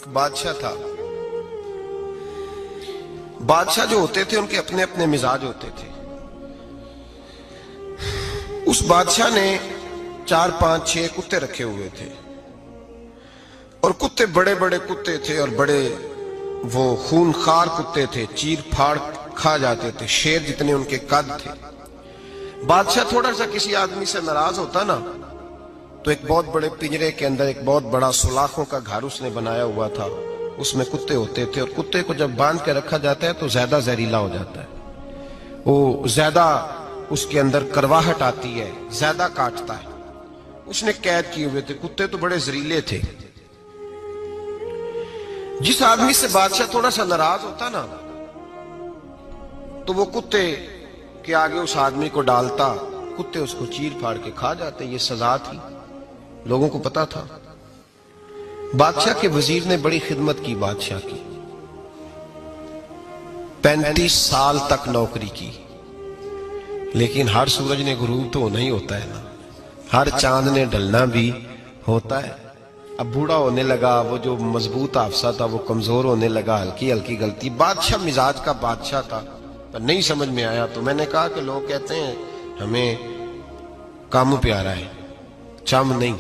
بادشاہ تھا۔ بادشاہ جو ہوتے تھے ان کے اپنے اپنے مزاج ہوتے تھے۔ اس بادشاہ نے 4 5 6 کتے رکھے ہوئے تھے، اور کتے بڑے بڑے کتے تھے، اور بڑے وہ خونخوار کتے تھے، چیر پھاڑ کھا جاتے تھے، شیر جتنے ان کے قد تھے۔ بادشاہ تھوڑا سا کسی آدمی سے ناراض ہوتا نا تو ایک بہت بڑے پنجرے کے اندر ایک بہت بڑا سلاخوں کا گھر اس نے بنایا ہوا تھا، اس میں کتے ہوتے تھے، اور کتے کو جب باندھ کے رکھا جاتا ہے تو زیادہ زہریلا ہو جاتا ہے، وہ زیادہ اس کے اندر کرواہٹ آتی ہے، زیادہ کاٹتا ہے۔ اس نے قید کیے ہوئے تھے، کتے تو بڑے زہریلے تھے۔ جس آدمی سے بادشاہ تھوڑا سا ناراض ہوتا نا تو وہ کتے کے آگے اس آدمی کو ڈالتا، کتے اس کو چیر پھاڑ کے کھا جاتے۔ یہ سزا تھی، لوگوں کو پتا تھا۔ بادشاہ کے وزیر نے بڑی خدمت کی بادشاہ کی، 35 سال تک نوکری کی، لیکن ہر سورج نے غروب تو ہونا ہی ہوتا ہے نا، ہر چاند نے ڈھلنا بھی ہوتا ہے۔ اب بوڑھا ہونے لگا، وہ جو مضبوط حافظہ تھا وہ کمزور ہونے لگا، ہلکی ہلکی غلطی۔ بادشاہ مزاج کا بادشاہ تھا، پر نہیں سمجھ میں آیا تو میں نے کہا کہ لوگ کہتے ہیں ہمیں کام پیارا ہے، چم نہیں،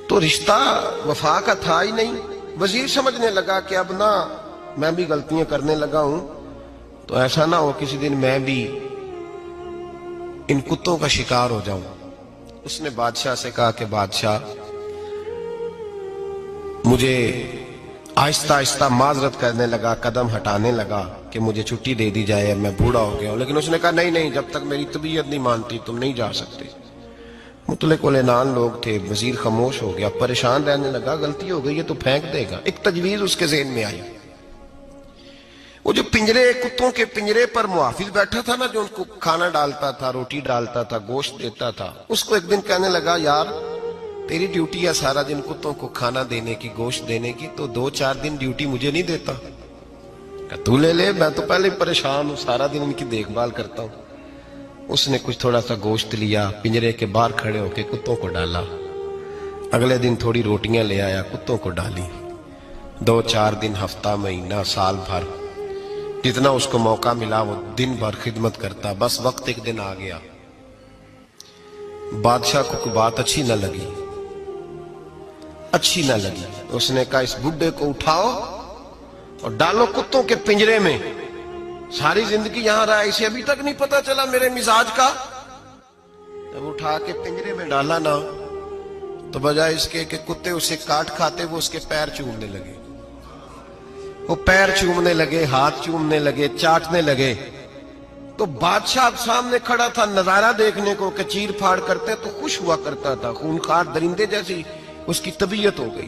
تو رشتہ وفا کا تھا ہی نہیں۔ وزیر سمجھنے لگا کہ اب نہ میں بھی غلطیاں کرنے لگا ہوں تو ایسا نہ ہو کسی دن میں بھی ان کتوں کا شکار ہو جاؤں۔ اس نے بادشاہ سے کہا کہ بادشاہ مجھے آہستہ آہستہ معذرت کرنے لگا، قدم ہٹانے لگا کہ مجھے چھٹی دے دی جائے، میں بوڑھا ہو گیا ہوں۔ لیکن اس نے کہا نہیں نہیں، جب تک میری طبیعت نہیں مانتی تم نہیں جا سکتے۔ مطلق العنان لوگ تھے، وزیر خاموش ہو گیا، پریشان رہنے لگا، غلطی ہو گئی ہے تو پھینک دے گا۔ ایک تجویز اس کے ذہن میں آئی، وہ جو پنجرے کتوں کے پنجرے پر محافظ بیٹھا تھا نا، جو ان کو کھانا ڈالتا تھا، روٹی ڈالتا تھا، گوشت دیتا تھا، اس کو ایک دن کہنے لگا یار تیری ڈیوٹی ہے سارا دن کتوں کو کھانا دینے کی، گوشت دینے کی، تو 2 4 دن ڈیوٹی مجھے نہیں دیتا؟ کہ تو لے لے، میں تو پہلے پریشان ہوں، سارا دن ان کی دیکھ بھال کرتا ہوں۔ اس نے کچھ تھوڑا سا گوشت لیا، پنجرے کے باہر کھڑے ہو کے کتوں کو ڈالا۔ اگلے دن تھوڑی روٹیاں لے آیا، کتوں کو ڈالی۔ 2 4 دن، ہفتہ، مہینہ، سال بھر، جتنا اس کو موقع ملا وہ دن بھر خدمت کرتا۔ بس وقت ایک دن آ گیا، بادشاہ کو کوئی بات اچھی نہ لگی۔ اس نے کہا اس بڈھے کو اٹھاؤ اور ڈالو کتوں کے پنجرے میں، ساری زندگی یہاں رہا، اسے ابھی تک نہیں پتا چلا میرے مزاج کا۔ جب اٹھا کے پنجرے میں ڈالا نا تو بجائے اس کے کہ کتے اسے کاٹ کھاتے، وہ اس کے پیر چومنے لگے، وہ پیر چومنے لگے، ہاتھ چومنے لگے، چاٹنے لگے۔ تو بادشاہ سامنے کھڑا تھا نظارہ دیکھنے کو کہ چیر پھاڑ کرتے تو خوش ہوا کرتا تھا، خونخوار درندے جیسی اس کی طبیعت ہو گئی۔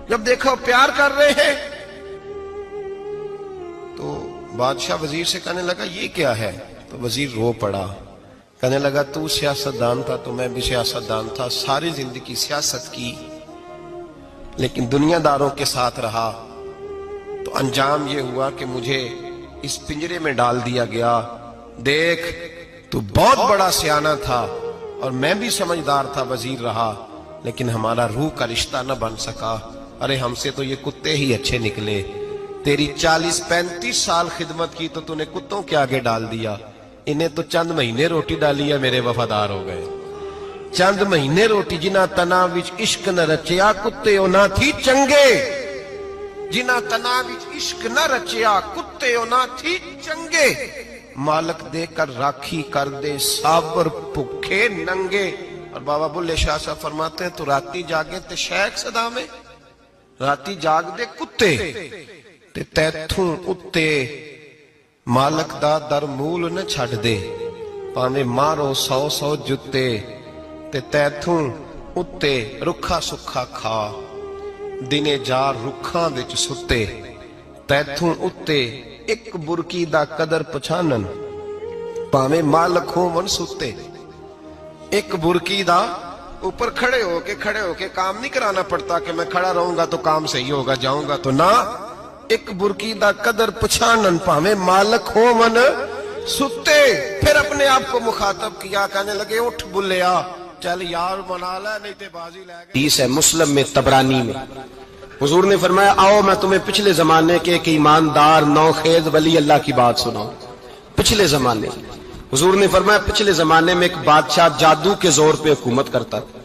جب دیکھا وہ پیار کر رہے ہیں تو بادشاہ وزیر سے کہنے لگا یہ کیا ہے؟ تو وزیر رو پڑا، کہنے لگا تو سیاستدان تھا تو میں بھی سیاستدان تھا، ساری زندگی سیاست کی، لیکن دنیا داروں کے ساتھ رہا تو انجام یہ ہوا کہ مجھے اس پنجرے میں ڈال دیا گیا۔ دیکھ تو بہت بڑا سیانہ تھا اور میں بھی سمجھدار تھا، وزیر رہا، لیکن ہمارا روح کا رشتہ نہ بن سکا۔ ارے ہم سے تو یہ کتے ہی اچھے نکلے، تیری 40 35 سال خدمت کی تو نے کتوں کے آگے ڈال دیا، انہیں تو چند مہینے روٹی ڈالی ہے، میرے وفادار ہو گئے۔ چند مہینے روٹی، جنہ تنا وچ عشق نہ رچیا کتے نہ تھی چنگے، جنہ تنا وچ عشق نہ رچیا کتے نہ تھی چنگے، مالک دے کر راکھی کر دے صابر بھوکے ننگے۔ اور بابا بلے شاہ صاحب فرماتے ہیں تو راتی جاگے تے شیخ صدا میں، راتی جاگ دے کتے تے تیتھوں اتے مالک دا در مول نہ چھڑ دے، پاویں مارو 100 جتے تے تیتھوں اتے رکھا سکھا کھا، دنے جار رکھاں وچ ستے، تیتھوں اتے ایک برکی دا قدر پچھانن، پاویں مالک ہوں ون ستے۔ ایک برکی دا اوپر کھڑے ہو کے کام نہیں کرانا پڑتا کہ میں کھڑا رہوں گا تو کام صحیح ہوگا، جاؤں گا تو نہ، ایک برکی دا قدر پچھانن، پاویں مالک ہوں ون ستے۔ پھر اپنے آپ کو مخاطب کیا، کہنے لگے اٹھ بلیا، چل یار منا لے نہیں تے بازی لے گئے۔ حدیث ہے مسلم میں، طبرانی میں، حضور نے فرمایا آؤ میں تمہیں پچھلے زمانے کے ایک ایماندار نوخیز ولی اللہ کی بات سناؤں. پچھلے زمانے حضور نے فرمایا پچھلے زمانے میں ایک بادشاہ جادو کے زور پہ حکومت کرتا تھا.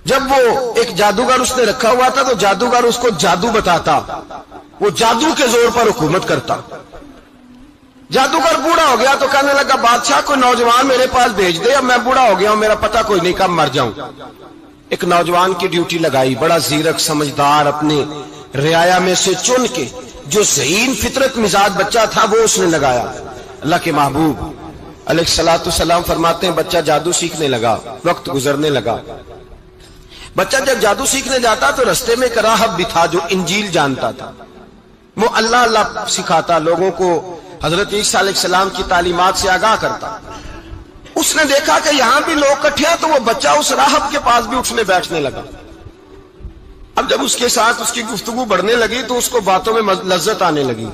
جب وہ ایک جادوگر اس نے رکھا ہوا تھا تو جادوگر اس کو جادو بتاتا, وہ جادو کے زور پر حکومت کرتا. جادوگر بوڑھا ہو گیا تو کہنے لگا بادشاہ کوئی نوجوان میرے پاس بھیج دے, اب میں بوڑھا ہو گیا ہوں, میرا پتہ کوئی نہیں کب مر جاؤں. ایک نوجوان کی ڈیوٹی لگائی, بڑا زیرک سمجھدار, اپنے رعایا میں سے چن کے جو ذہین فطرت مزاج بچہ تھا وہ اس نے لگایا. اللہ کے محبوب علیہ الصلوۃ والسلام فرماتے ہیں بچہ جادو سیکھنے لگا, وقت گزرنے لگا. بچہ جب جادو سیکھنے جاتا تو رستے میں ایک راہب بھی تھا جو انجیل جانتا تھا. وہ اللہ اللہ سکھاتا, لوگوں کو حضرت عیسیٰ علیہ السلام کی تعلیمات سے آگاہ کرتا. اس نے دیکھا کہ یہاں بھی لوگ اکٹھے ہیں تو وہ بچہ اس راہب کے پاس بھی اٹھنے بیٹھنے لگا. اب جب اس کے ساتھ اس کی گفتگو بڑھنے لگی تو اس کو باتوں میں لذت آنے لگی.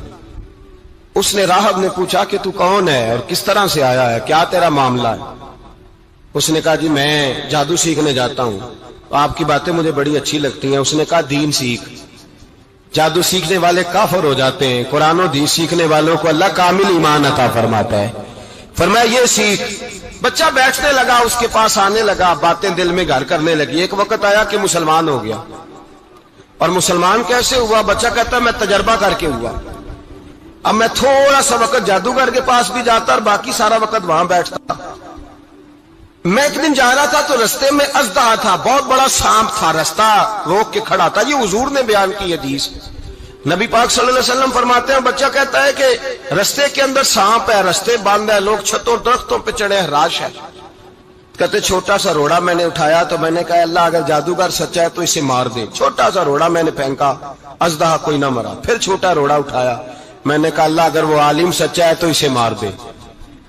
اس نے راہب نے پوچھا کہ تو کون ہے اور کس طرح سے آیا ہے, کیا تیرا معاملہ ہے؟ اس نے کہا جی میں جادو سیکھنے جاتا ہوں, آپ کی باتیں مجھے بڑی اچھی لگتی ہیں. اس نے کہا دین سیکھ. جادو سیکھنے والے کافر ہو جاتے ہیں, قرآن و حدیث سیکھنے والوں کو اللہ کامل ایمان عطا فرماتا ہے. فرمایا یہ سیکھ. بچہ بیٹھنے لگا, اس کے پاس آنے لگا, باتیں دل میں گھر کرنے لگی. ایک وقت آیا کہ مسلمان ہو گیا. اور مسلمان کیسے ہوا؟ بچہ کہتا ہے میں تجربہ کر کے ہوا. اب میں تھوڑا سا وقت جادوگر کے پاس بھی جاتا اور باقی سارا وقت وہاں بیٹھتا. میں ایک دن جا رہا تھا تو رستے میں اژدہا تھا, بہت بڑا سانپ تھا, رستہ روک کے کھڑا تھا. یہ حضور نے بیان کی حدیث. نبی پاک صلی اللہ علیہ وسلم فرماتے ہیں بچہ کہتا ہے کہ رستے کے اندر سانپ ہے, رستے بند ہے, لوگ چھتوں درختوں پہ چڑھے, ہراش ہے. کہتے چھوٹا سا روڑا میں نے اٹھایا تو میں نے کہا اللہ اگر جادوگر سچا ہے تو اسے مار دے. چھوٹا سا روڑا میں نے پھینکا, اژدہا کوئی نہ مرا. پھر چھوٹا روڑا اٹھایا, میں نے کہا اللہ اگر وہ عالم سچا ہے تو اسے مار دے.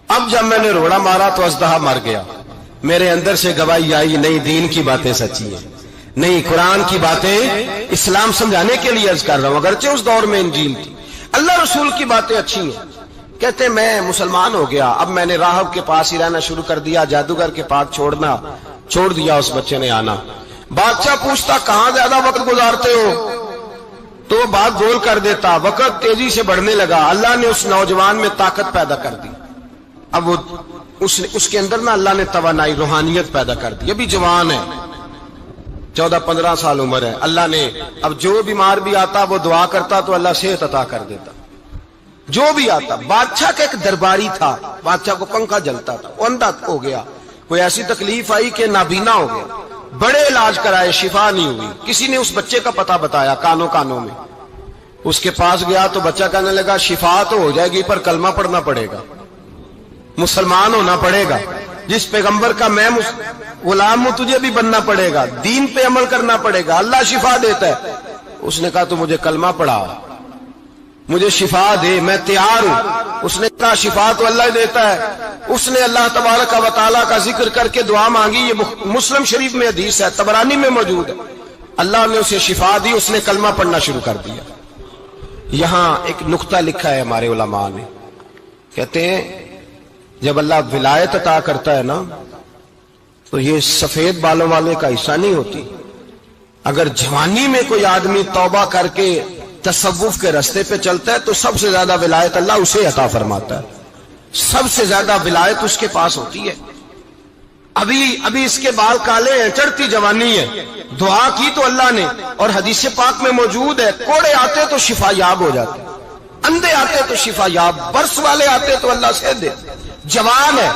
اب جب میں نے روڑا مارا تو اژدہا مر گیا. میرے اندر سے گواہی آئی نہیں دین کی باتیں سچی ہیں, نہیں قرآن کی باتیں اسلام سمجھانے کے لیے عرض کر رہا ہوں. اگرچہ اس دور میں انجیل تھی, اللہ رسول کی باتیں اچھی ہیں. کہتے میں مسلمان ہو گیا, اب میں نے راہب کے پاس ہی رہنا شروع کر دیا, جادوگر کے پاس چھوڑ دیا. اس بچے نے آنا. بادشاہ پوچھتا کہاں زیادہ وقت گزارتے ہو, تو وہ بات گول کر دیتا. وقت تیزی سے بڑھنے لگا. اللہ نے اس نوجوان میں طاقت پیدا کر دی. اب وہ اس کے اندر نا اللہ نے توانائی روحانیت پیدا کر دی. ابھی جوان ہے, 14-15 سال عمر ہے. اللہ نے اب جو بیمار بھی آتا وہ دعا کرتا تو اللہ صحت عطا کر دیتا. جو بھی آتا. بادشاہ کا ایک درباری تھا, بادشاہ کو پنکھا جلتا تھا, وہ اندھا ہو گیا. کوئی ایسی تکلیف آئی کہ نابینا ہو گیا. بڑے علاج کرائے, شفا نہیں ہوئی. کسی نے اس بچے کا پتہ بتایا کانوں میں. اس کے پاس گیا تو بچہ کہنے لگا شفا تو ہو جائے گی پر کلمہ پڑھنا پڑے گا, مسلمان ہونا پڑے گا. جس پیغمبر کا میں غلام ہوں تجھے بھی بننا پڑے گا, دین پہ عمل کرنا پڑے گا. اللہ شفا دیتا ہے. اس نے کہا تو مجھے کلمہ پڑھا, مجھے شفا دے, میں تیار ہوں. اس نے کہا شفا تو اللہ دیتا ہے. اس نے اللہ تبارک و تعالیٰ کا ذکر کر کے دعا مانگی. یہ مسلم شریف میں حدیث ہے, طبرانی میں موجود ہے. اللہ نے اسے شفا دی, اس نے کلمہ پڑھنا شروع کر دیا. یہاں ایک نقطہ لکھا ہے ہمارے علماء نے, کہتے ہیں جب اللہ ولایت عطا کرتا ہے نا تو یہ سفید بالوں والے کا حصہ نہیں ہوتی. اگر جوانی میں کوئی آدمی توبہ کر کے تصوف کے رستے پہ چلتا ہے تو سب سے زیادہ ولایت اللہ اسے عطا فرماتا ہے. سب سے زیادہ ولایت اس کے پاس ہوتی ہے. ابھی اس کے بال کالے ہیں, چڑھتی جوانی ہے, دعا کی تو اللہ نے, اور حدیث پاک میں موجود ہے کوڑے آتے تو شفا یاب ہو جاتے, اندھے آتے تو شفا یاب, برس والے آتے تو اللہ سے دے. جوان ہے.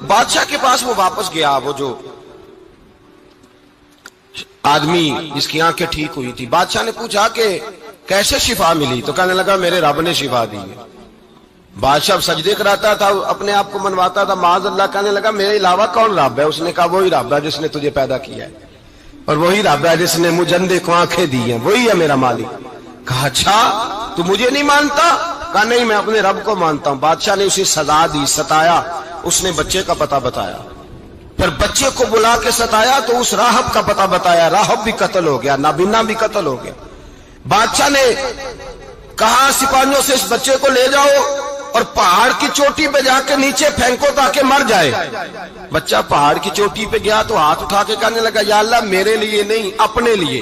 بادشاہ کے پاس وہ واپس گیا, وہ جو آدمی جس کی آنکھیں ٹھیک ہوئی تھی. بادشاہ نے پوچھا کہ کیسے شفا ملی, تو کہنے لگا میرے رب نے شفا دی ہے. بادشاہ سجدے کراتا تھا, اپنے آپ کو منواتا تھا معاذ اللہ. کہنے لگا میرے علاوہ کون رب ہے؟ اس نے کہا وہی رب ہے جس نے تجھے پیدا کیا ہے, اور وہی رب ہے جس نے مجھے اندھے کو آنکھیں دی ہیں, وہی ہے میرا مالک. کہا اچھا تو مجھے نہیں مانتا؟ کہا نہیں میں اپنے رب کو مانتا ہوں. بادشاہ نے اسے سزا دی, ستایا. اس نے بچے کا پتہ بتایا, پھر بچے کو بلا کے ستایا تو اس راہب کا پتہ بتایا. راہب بھی قتل ہو گیا, نابینا بھی قتل ہو گیا. بادشاہ نے کہا سپاہیوں سے اس بچے کو لے جاؤ اور پہاڑ کی چوٹی پہ جا کے نیچے پھینکو تاکہ مر جائے. بچہ پہاڑ کی چوٹی پہ گیا تو ہاتھ اٹھا کے کہنے لگا یا اللہ میرے لیے نہیں اپنے لیے,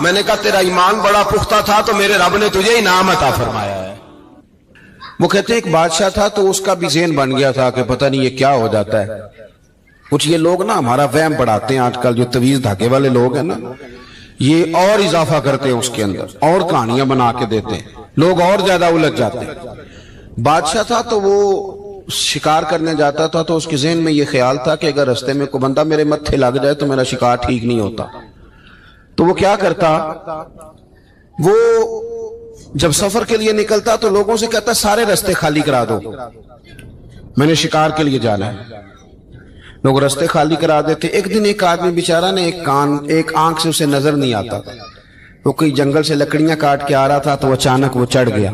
میں نے کہا تیرا ایمان بڑا پختہ تھا تو میرے رب نے تجھے انعام عطا فرمایا ہے۔ وہ کہتے ہیں ایک بادشاہ تھا تو اس کا بھی ذہن بن گیا تھا کہ پتہ نہیں یہ کیا ہو جاتا ہے۔ کچھ یہ لوگ نا ہمارا وہم بڑھاتے ہیں، آج کل جو تویز دھاگے والے لوگ ہیں نا، یہ اور اضافہ کرتے ہیں اس کے اندر، اور کہانیاں بنا کے دیتے ہیں، لوگ اور زیادہ الجھ جاتے ہیں۔ بادشاہ تھا تو وہ شکار کرنے جاتا تھا تو اس کے ذہن میں یہ خیال تھا کہ اگر رستے میں کوئی بندہ میرے متھے لگ جائے تو میرا شکار ٹھیک نہیں ہوتا۔ تو وہ کیا کرتا، وہ جب سفر کے لیے نکلتا تو لوگوں سے کہتا سارے رستے خالی کرا دو، میں نے شکار کے لیے جانا ہے۔ لوگ رستے خالی کرا دیتے۔ ایک دن ایک آدمی بیچارہ نے ایک آنکھ سے اسے نظر نہیں آتا تھا، وہ کوئی جنگل سے لکڑیاں کاٹ کے آ رہا تھا تو اچانک وہ چڑھ گیا۔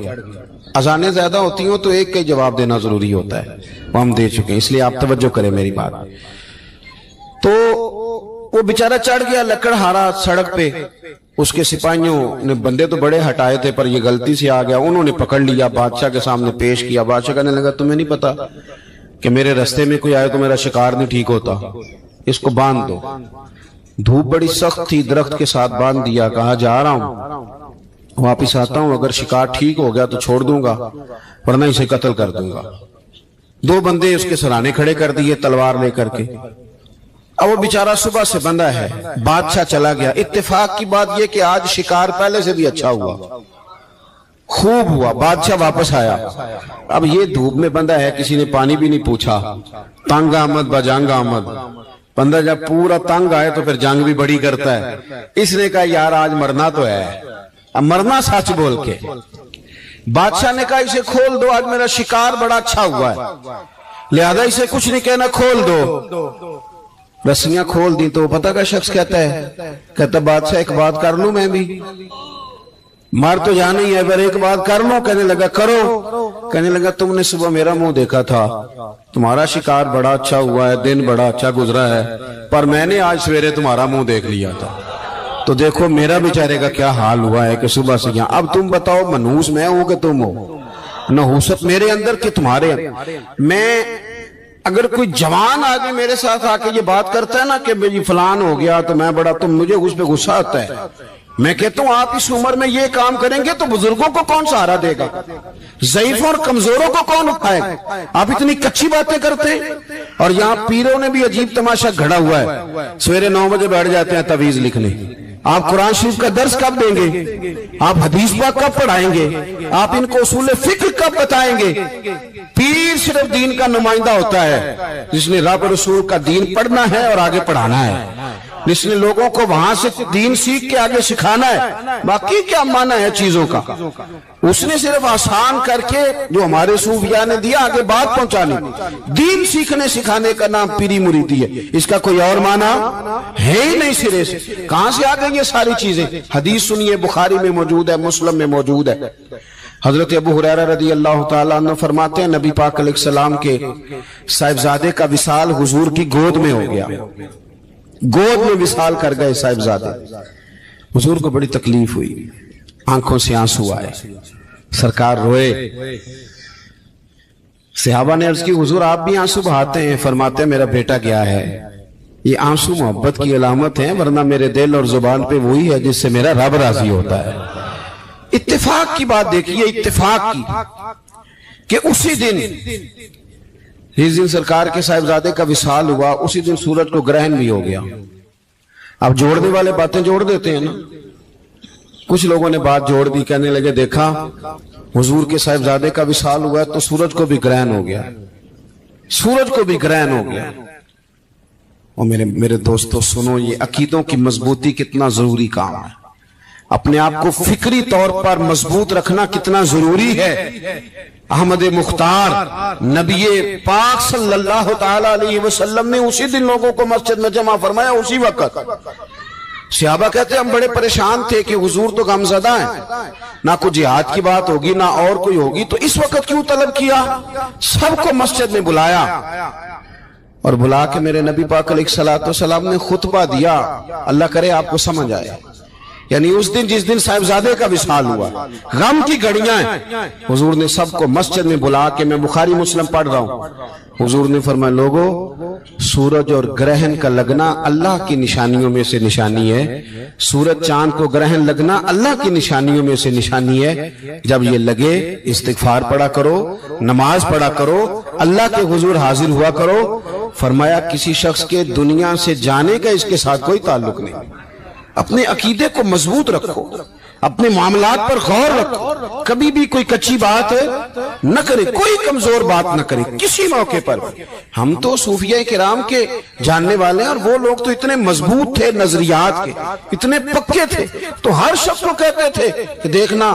اذانیں زیادہ ہوتی ہوں تو ایک کا جواب دینا ضروری ہوتا ہے، وہ ہم دے چکے ہیں، اس لیے آپ توجہ کریں میری بات۔ تو وہ بیچارہ چڑھ گیا لکڑ ہارا سڑک پہ، اس کے سپاہیوں نے بندے تو بڑے ہٹائے تھے پر یہ غلطی سے آ گیا، انہوں نے پکڑ لیا، بادشاہ کے سامنے پیش کیا۔ بادشاہ کہنے لگا تمہیں نہیں پتا کہ میرے رستے میں کوئی آئے تو میرا شکار نہیں ٹھیک ہوتا، اس کو باندھ دو۔ دھوپ بڑی سخت تھی، درخت کے ساتھ باندھ دیا، کہا جا رہا ہوں واپس آتا ہوں، اگر شکار ٹھیک ہو گیا تو چھوڑ دوں گا ورنہ اسے قتل کر دوں گا۔ دو بندے اس کے سرانے کھڑے کر دیے تلوار لے کر کے۔ اب وہ بیچارہ صبح سے بندہ ہے، بادشاہ چلا گیا۔ اتفاق کی بات یہ کہ آج شکار پہلے سے بھی اچھا ہوا، خوب ہوا۔ بادشاہ واپس آیا، اب یہ دھوپ میں بندہ ہے، کسی نے پانی بھی نہیں پوچھا، تنگ آمد بجنگ آمد۔ بندہ جب پورا تنگ آئے تو پھر جنگ بھی بڑی کرتا ہے۔ اس نے کہا یار آج مرنا تو ہے، اب مرنا سچ بول کے۔ بادشاہ نے کہا اسے کھول دو، آج میرا شکار بڑا اچھا ہوا ہے، لہذا اسے کچھ نہیں کہنا، کھول دو۔ رسیاں کھول دی تو پتہ کا شخص کہتا ہے بادشاہ ایک بات کر لوں میں بھی؟ مار تو جانا ہی ہے پر ایک بات کر لوں۔ کہنے لگا کرو۔ کہنے لگا تم نے صبح میرا منہ دیکھا تھا، تمہارا شکار بڑا اچھا ہوا ہے، دن بڑا اچھا گزرا ہے، پر میں نے آج سویرے تمہارا منہ دیکھ لیا تھا، تو دیکھو میرا بیچارے کا کیا حال ہوا ہے کہ صبح سے یہاں۔ اب تم بتاؤ منحوس میں ہوں کہ تم ہو، نحوست میرے اندر کہ تمہارے اندر؟ میں اگر کوئی جوان آدمی میرے ساتھ آ کے یہ بات کرتا ہے نا کہ بھئی فلان ہو گیا تو میں بڑا، تو مجھے اس پہ غصہ آتا ہے۔ میں کہتا ہوں آپ اس عمر میں یہ کام کریں گے تو بزرگوں کو کون سہارا دے گا؟ ضعیفوں اور کمزوروں کو کون اٹھائے گا؟ آپ اتنی کچی باتیں کرتے ہیں۔ اور یہاں پیروں نے بھی عجیب تماشا گھڑا ہوا ہے، سویرے 9 بجے بیٹھ جاتے ہیں تعویذ لکھنے۔ آپ قرآن شریف کا درس کب دیں گے؟ آپ حدیث پاک کب پڑھائیں گے؟ آپ ان کو اصول فقہ کب بتائیں گے؟ پیر صرف دین کا نمائندہ ہوتا ہے جس نے رب رسول کا دین پڑھنا ہے اور آگے پڑھانا ہے، جس نے لوگوں کو وہاں سے دین سیکھ کے آگے سکھانا ہے۔ باقی کیا معنی ہے چیزوں کا؟ اس نے صرف آسان کر کے جو ہمارے صوفیاء نے دیا آگے بات پہنچانی۔ دین سیکھنے سکھانے کا نام پیری مریدی ہے، اس کا کوئی اور معنی ہے ہی نہیں سرے سے۔ کہاں سے آ گئی یہ ساری چیزیں؟ حدیث سنیے، بخاری میں موجود ہے، مسلم میں موجود ہے۔ حضرت ابو ہریرہ رضی اللہ تعالیٰ عنہ فرماتے ہیں نبی پاک علیہ السلام کے صاحبزادے کا وصال حضور کی گود میں ہو گیا، گود میں وصال کر گئے صاحبزادے۔ حضور کو بڑی تکلیف ہوئی، آنکھوں سے آنسو آئے، سرکار روئے۔ صحابہ نے عرض کی حضور آپ بھی آنسو بہاتے ہیں؟ فرماتے ہیں میرا بیٹا گیا ہے، یہ آنسو محبت کی علامت ہیں، ورنہ میرے دل اور زبان پہ وہی ہے جس سے میرا رب راضی ہوتا ہے۔ اتفاق کی بات دیکھیے، اتفاق کی کہ اسی دن جس دن سرکار کے صاحبزادے کا وصال ہوا اسی دن سورج کو گرہن بھی ہو گیا۔ اب جوڑنے والے باتیں جوڑ دیتے ہیں نا، کچھ لوگوں نے بات جوڑ دی، کہنے لگے دیکھا حضور کے صاحبزادے کا وصال ہوا تو سورج کو بھی گرہن ہو گیا، سورج کو بھی گرہن ہو گیا۔ اور میرے دوستو سنو، یہ عقیدوں کی مضبوطی کتنا ضروری کام ہے، اپنے آپ کو فکری طور پر مضبوط رکھنا کتنا ضروری ہے۔ احمد مختار نبی پاک صلی اللہ تعالی علیہ وسلم نے اسی دن لوگوں کو مسجد میں جمع فرمایا، اسی وقت۔ صحابہ کہتے ہیں ہم بڑے پریشان تھے کہ حضور تو غمزدہ ہیں، نہ کوئی جہاد کی بات ہوگی نہ اور کوئی ہوگی، تو اس وقت کیوں طلب کیا؟ سب کو مسجد میں بلایا اور بلا کے میرے نبی پاک علیہ السلام نے خطبہ دیا۔ اللہ کرے آپ کو سمجھ آئے۔ یعنی اس دن جس دن صاحبزادے کا وصال ہوا، غم کی گھڑیاں ہیں، حضور نے سب کو مسجد میں بلا کے، میں بخاری مسلم پڑھ رہا ہوں، حضور نے فرمایا لوگو سورج اور گرہن کا لگنا اللہ کی نشانیوں میں سے نشانی ہے، سورج چاند کو گرہن لگنا اللہ کی نشانیوں میں سے نشانی ہے، جب یہ لگے استغفار پڑھا کرو، نماز پڑھا کرو، اللہ کے حضور حاضر ہوا کرو۔ فرمایا کسی شخص کے دنیا سے جانے کا اس کے ساتھ کوئی تعلق نہیں، اپنے عقیدے کو مضبوط رکھو، اپنے معاملات پر غور رکھو، کبھی بھی کوئی کچی بات نہ کرے، کوئی کمزور بات نہ کرے کسی موقع پر۔ ہم تو صوفیہ کرام کے جاننے والے ہیں، اور وہ لوگ تو اتنے مضبوط تھے نظریات کے، اتنے پکے تھے، تو ہر شخص کو کہتے تھے کہ دیکھنا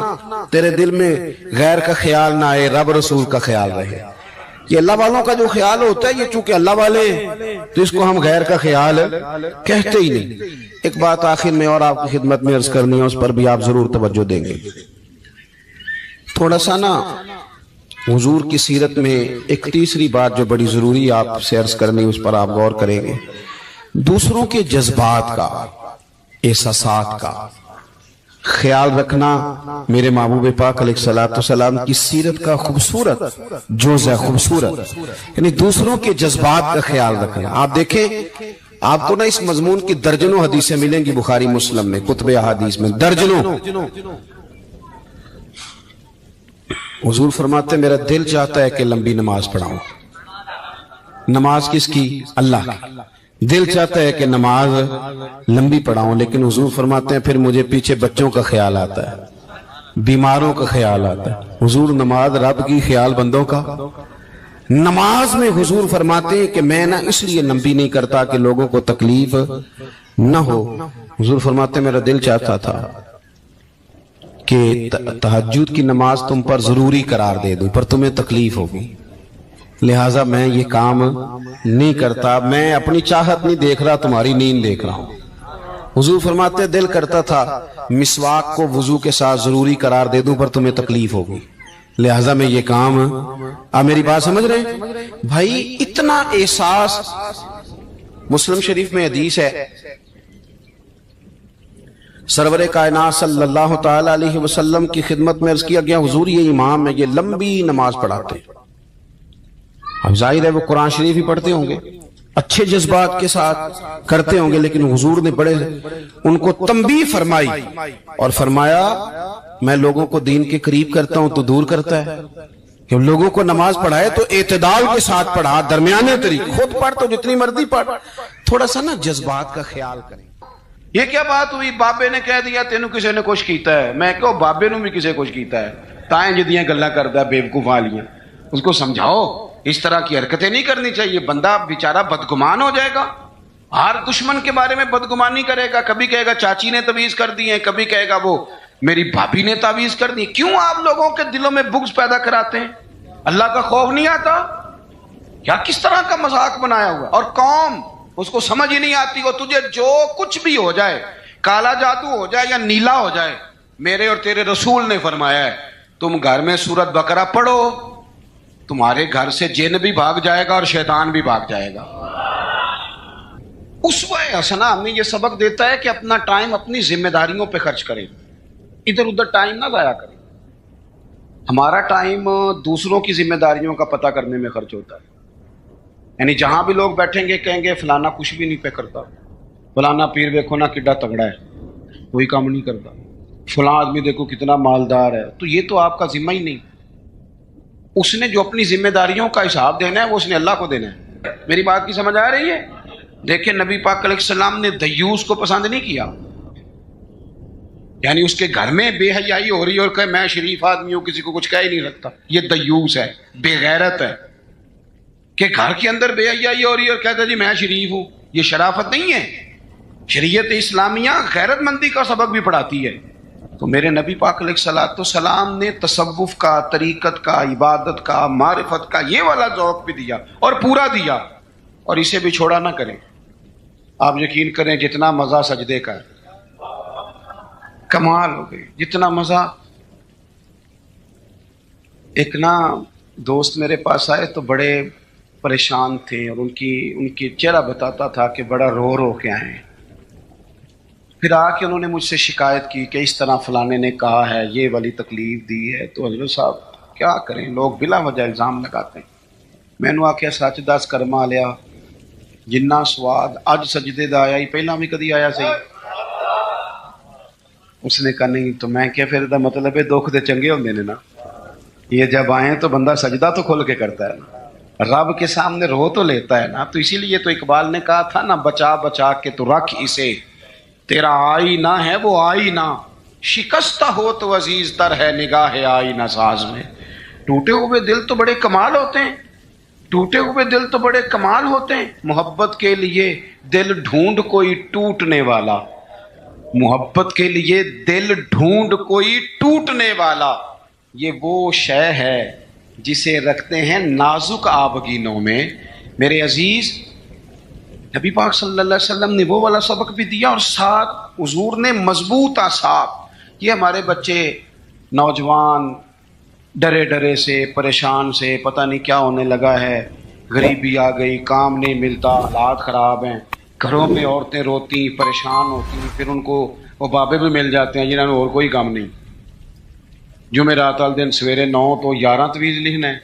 تیرے دل میں غیر کا خیال نہ آئے، رب رسول کا خیال رہے۔ یہ اللہ والوں کا جو خیال ہوتا ہے، یہ چونکہ اللہ والے تو اس کو ہم غیر کا خیال کہتے ہی نہیں۔ ایک بات آخر میں اور آپ کی خدمت میں عرض کرنی ہے، اس پر بھی آپ ضرور توجہ دیں گے۔ تھوڑا سا نا حضور کی سیرت میں ایک تیسری بات جو بڑی ضروری آپ سے عرض کرنی، اس پر آپ غور کریں گے۔ دوسروں کے جذبات کا، احساسات کا خیال رکھنا میرے محبوب پاک علیہ الصلوۃ والسلام کی سیرت کا خوبصورت جز ہے، خوبصورت، یعنی دوسروں کے جذبات کا خیال رکھنا۔ آپ دیکھیں، آپ کو نا اس مضمون کی درجنوں حدیثیں ملیں گی بخاری مسلم میں، کتب احادیث میں درجنوں۔ حضور فرماتے ہیں میرا دل چاہتا ہے کہ لمبی نماز پڑھاؤں۔ نماز کس کی؟ اللہ کی۔ دل چاہتا ہے کہ نماز لمبی پڑھاؤں، لیکن حضور فرماتے ہیں پھر مجھے پیچھے بچوں کا خیال آتا ہے، بیماروں کا خیال آتا ہے۔ حضور نماز رب کی، خیال بندوں کا۔ نماز میں حضور فرماتے ہیں کہ میں نا اس لیے لمبی نہیں کرتا کہ لوگوں کو تکلیف نہ ہو۔ حضور فرماتے ہیں میرا دل چاہتا تھا کہ تہجد کی نماز تم پر ضروری قرار دے دوں، پر تمہیں تکلیف ہوگی، لہٰذا میں یہ کام نہیں کرتا، میں اپنی چاہت نہیں دیکھ رہا، تمہاری نیند دیکھ رہا ہوں۔ حضور فرماتے دل کرتا تھا مسواک کو وضو کے ساتھ ضروری قرار دے دوں، پر تمہیں تکلیف ہوگی، لہٰذا میں یہ کام۔ آپ میری بات سمجھ رہے ہیں بھائی؟ اتنا احساس۔ مسلم شریف میں حدیث ہے، سرور کائنات صلی اللہ تعالی علیہ وسلم کی خدمت میں عرض کیا گیا حضور یہ امام ہے، یہ لمبی نماز پڑھاتے ہیں۔ اب ظاہر ہے وہ قرآن شریف ہی پڑھتے ہوں گے، اچھے جذبات کے ساتھ کرتے ہوں گے، لیکن حضور نے بڑے ان کو تنبیہ فرمائی اور فرمایا میں لوگوں کو دین کے قریب کرتا ہوں تو دور کرتا ہے، کہ لوگوں کو نماز پڑھائے تو اعتدال کے ساتھ پڑھا، درمیانے طریقے، خود پڑھ تو جتنی مرضی پڑھ، تھوڑا سا نا جذبات کا خیال کریں۔ یہ کیا بات ہوئی؟ بابے نے کہہ دیا تینوں کسی نے کچھ کیتا ہے، میں کہو بابے نے بھی کسی کچھ کیتا ہے، تائیں جدیاں گلاں کردا ہے بیوقوف والیاں، اس کو سمجھاؤ اس طرح کی حرکتیں نہیں کرنی چاہیے، بندہ بیچارہ بدگمان ہو جائے گا، ہر دشمن کے بارے میں بدگمانی کرے گا، کبھی کہے گا چاچی نے تعویذ کر دی ہے، کبھی کہے گا وہ میری بھابھی نے تعویذ کر دی۔ کیوں آپ لوگوں کے دلوں میں بغض پیدا کراتے ہیں؟ اللہ کا خوف نہیں آتا؟ کیا کس طرح کا مذاق بنایا ہوا؟ اور قوم اس کو سمجھ ہی نہیں آتی، وہ تجھے جو کچھ بھی ہو جائے، کالا جادو ہو جائے یا نیلا ہو جائے، میرے اور تیرے رسول نے فرمایا ہے تم گھر میں سورت بقرہ پڑھو، تمہارے گھر سے جن بھی بھاگ جائے گا اور شیطان بھی بھاگ جائے گا۔ اسوہ حسنہ ہمیں یہ سبق دیتا ہے کہ اپنا ٹائم اپنی ذمہ داریوں پہ خرچ کریں، ادھر ادھر ٹائم نہ ضائع کریں۔ ہمارا ٹائم دوسروں کی ذمہ داریوں کا پتہ کرنے میں خرچ ہوتا ہے، یعنی جہاں بھی لوگ بیٹھیں گے کہیں گے فلانا کچھ بھی نہیں پہ کرتا، فلانا پیر دیکھو نا کڈا تگڑا ہے، کوئی کام نہیں کرتا، فلاں آدمی دیکھو کتنا مالدار ہے، تو یہ تو آپ کا ذمہ ہی نہیں۔ اس نے جو اپنی ذمہ داریوں کا حساب دینا ہے وہ اس نے اللہ کو دینا ہے۔ میری بات کی سمجھ آ رہی ہے؟ دیکھیں نبی پاک علیہ السلام نے دیوس کو پسند نہیں کیا، یعنی اس کے گھر میں بے حیائی ہو رہی ہے اور کہ میں شریف آدمی ہوں کسی کو کچھ کہہ ہی نہیں رکھتا، یہ دیوس ہے، بے غیرت ہے، کہ گھر کے اندر بے حیائی ہو رہی ہے اور کہتا جی میں شریف ہوں، یہ شرافت نہیں ہے۔ شریعت اسلامیہ غیرت مندی کا سبق بھی پڑھاتی ہے۔ تو میرے نبی پاک علیہ الصلوۃ والسلام نے تصوف کا، طریقت کا، عبادت کا، معرفت کا یہ والا ذوق بھی دیا اور پورا دیا، اور اسے بھی چھوڑا نہ کریں۔ آپ یقین کریں جتنا مزہ سجدے کا ہے، کمال ہو گئی، جتنا مزہ۔ ایک نا دوست میرے پاس آئے تو بڑے پریشان تھے، اور ان کی چہرہ بتاتا تھا کہ بڑا رو رو کے آئے ہیں۔ پھر آ کے انہوں نے مجھ سے شکایت کی کہ اس طرح فلانے نے کہا ہے، یہ والی تکلیف دی ہے۔ تو حضرت صاحب کیا کریں، لوگ بلا وجہ الزام لگاتے ہیں۔ میں نے آخیا سچ دس کرما لیا، جنہ سواد اج سجدے دا آیا ہی پہلا بھی کدی آیا سی؟ اس نے کہا نہیں۔ تو میں کیا پھر دا مطلب ہے دکھ دے چنگے ہوندے نے نا، یہ جب آئے تو بندہ سجدہ تو کھل کے کرتا ہے نا، رب کے سامنے رو تو لیتا ہے نا۔ تو اسی لیے تو اقبال نے کہا تھا نا، بچا بچا کے تو رکھ اسے، تیرا آئینہ ہے وہ آئینہ، شکستہ ہو تو عزیز تر ہے نگاہ آئینہ ساز میں۔ ٹوٹے ہوئے دل تو بڑے کمال ہوتے ہیں، ٹوٹے ہوئے دل تو بڑے کمال ہوتے ہیں۔ محبت کے لیے دل ڈھونڈ کوئی ٹوٹنے والا، محبت کے لیے دل ڈھونڈ کوئی ٹوٹنے والا، یہ وہ شے ہے جسے رکھتے ہیں نازک آبگینوں میں۔ میرے عزیز، نبی پاک صلی اللہ علیہ وسلم نے وہ والا سبق بھی دیا، اور ساتھ حضور نے مضبوط اعصاب۔ یہ ہمارے بچے نوجوان ڈرے ڈرے سے، پریشان سے، پتہ نہیں کیا ہونے لگا ہے، غریبی آ گئی، کام نہیں ملتا، حالات خراب ہیں، گھروں میں عورتیں روتی پریشان ہوتی، پھر ان کو وہ بابے بھی مل جاتے ہیں جنہوں نے اور کوئی کام نہیں۔ جمعرات والے دن سویرے 9 تو 11 تویز لکھنا ہے،